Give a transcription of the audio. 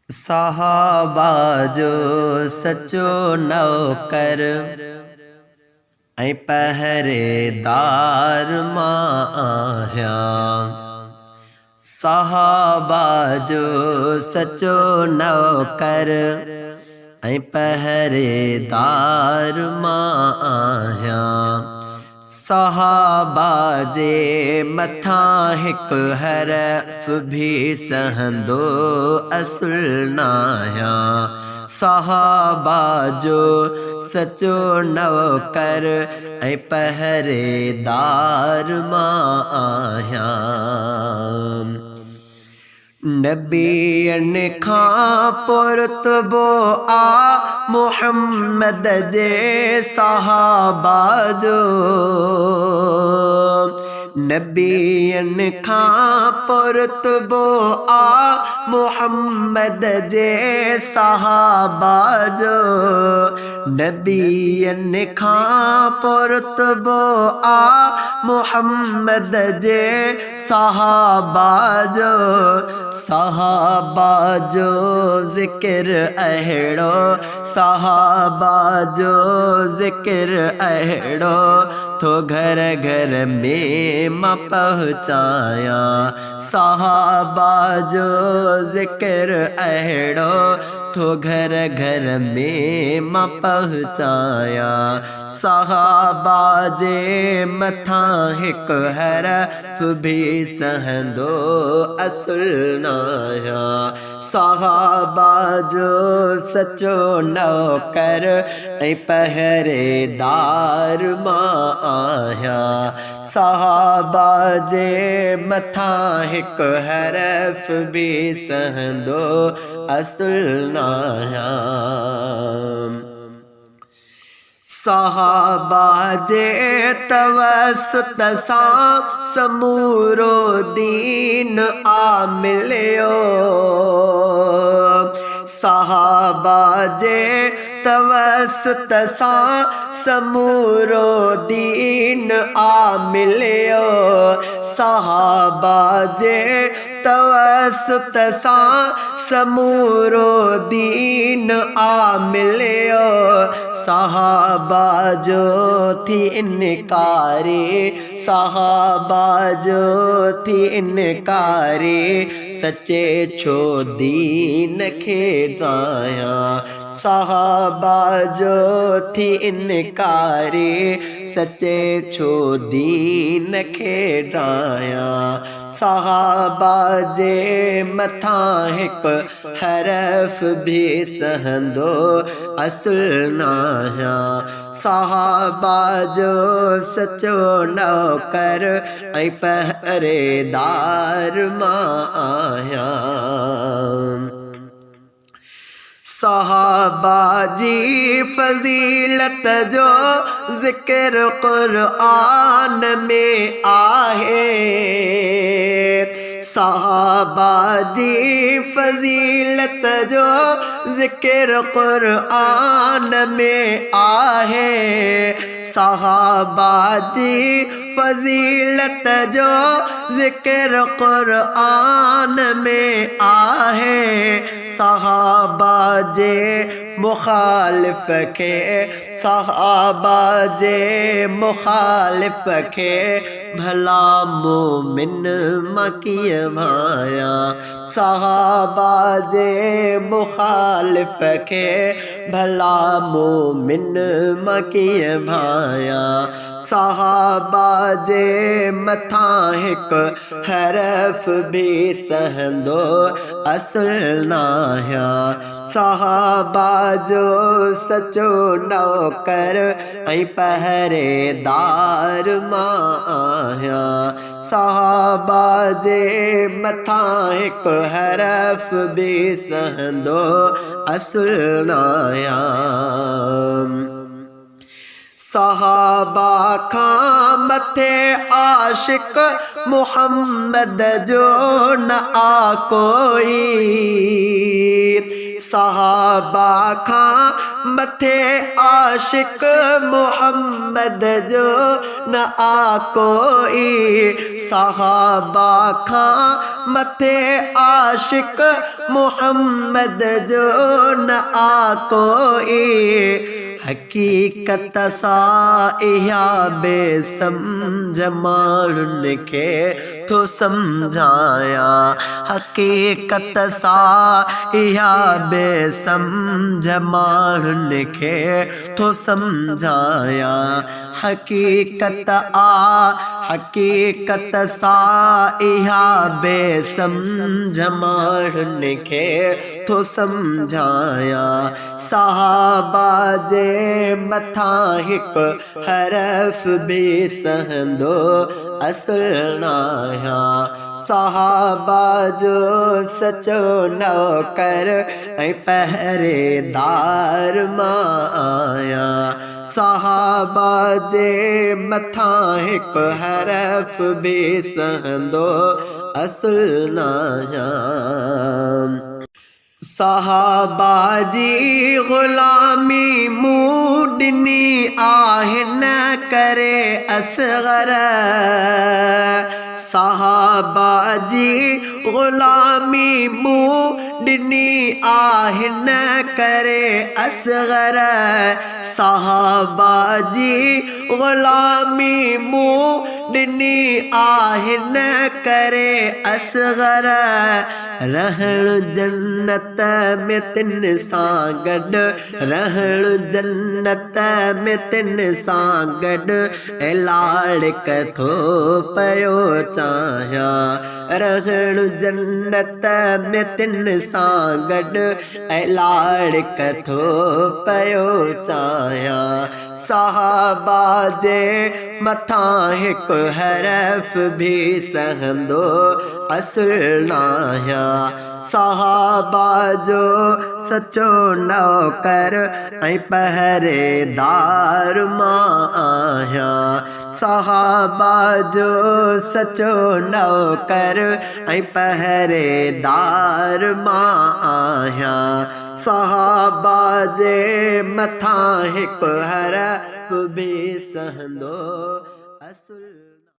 साहबा जो सचो नौकर ऐं पहरेदार मां आहियां। साहबा जो सचो नौकर ऐं पहरेदार मां आहियां। साहबा जे मथां हिकु हरफ भी सहंदो असुल नाहियां। साहबा जो सचो नौकर ऐं पहरेदार मां आहियां। नबियनि खां पुरतबो आ मुहम्मद जे साहबा जो। नबियनि खां पुरतबो आ मुहम्मद जे साहबा जो। नबियनि खां पुरतबो आ मुहम्मद जे साहबा जो। साहबा जो ज़िक्र अहिड़ो, साहबा जो ज़िक्र अहिड़ो थो घर घर में मां पहुचायां। साहबा जो ज़िक्र अहिड़ो थो घर घर में मां पहुचायां। साहबा जे मथां हिकु हरफ भी सहंदो असुल नाहियां। साहबा जो सचो नौकर ऐं पहरेदार मां आहियां। साहबा जे मथां हिकु हरफ भी सहंदो असुल नाहियां। साहबा जे तवसुत सां समूरो दीन आ मिलियो। साहबा जे तवसुत सां समूरो दीन आ मिलियो। साहबा जे तवसुत सां समूरो दीन आ मिलियो। साहबा जो थी इनकारी, साहबा जो थी इनकारी सचे छो दीन खे ड्रायां। साहबा जो थी इनकारी सचे छो दीन खे ड्रायां। साहबा जे मथां हिकु हरफ भी सहंदो असुल नाहियां। साहबा जो सचो नौकर ऐं पहरेदार मां आहियां। साहबा जी फज़ीलत जो ज़िक्र क़ुरआन में आहे। साहबा जी फज़ीलत जो ज़िक्र क़ुरआन में आहे। साहबा जी फज़ीलत जो ज़िक्र क़ुरआन में आहे। साहबा जे मुखालिफ खे, साहबा जे मुखालिफ खे भला मोमिन मां कीअं भायां। साहबा जे मुखालिफ खे भला मोमिन मां कीअं भायां। साहबा जे मथां हिकु हरफ भी सहंदो असुल नाहियां। साहबा जो सचो नौकर ऐं पहरेदार मां आहियां। साहबा जे मथां हिकु हरफ भी सहंदो असुल नाहियां। साहबा खां मथे आशिक मुहम्मद जो न आ कोई। साहबा खां मथे आशिक मुहम्मद जो न आ कोई सहाबा खां मथे आशिक मुहम्मद जो न आ कोई हकीकत सां इहा बेसम्झ माण्हुनि खे थो सम्झाया हकीकत सां इहा बेसम्झ माण्हुनि खे थो सम्झाया हकीकत हकीकत सां इहा बेसम्झ माण्हुनि खे थो सम्झाया सहाबा जे मथां हिकु हरफ बि सहंदो असुल नाहियां सहाबा जो सचो नौकर ऐं पहरेदार मां आहियां सहाबा जे मथां हिकु हरफ बि सहंदो असुल नाहियां सहाबा जी ग़ुलामी मूं ॾिनी आहे न करे असग़र सहाबा जी ग़ुलामी मूं ॾिनी आहे न करे असग़र सहाबा जी ग़ुलामी मूं ॾिनी आहे न करे असग़र रहण जन्नत में तिन सां गॾु रहण जन्नत में तिन सां गॾु लाड़क थो पियो चाहियां रहण जन्नत में तिन सां गॾु लाड़क थो पियो चाहियां सहाबा जे मथां हिकु हरफ बि सहंदो असुल नाहियां सहाबा जो सचो नौकर ऐं पहरेदार मां आहियां सहाबा जो सचो नौकर ऐं पहरेदार मां आहियां सहाबा जे मथां हिकु हरफ बि सहंदो असुल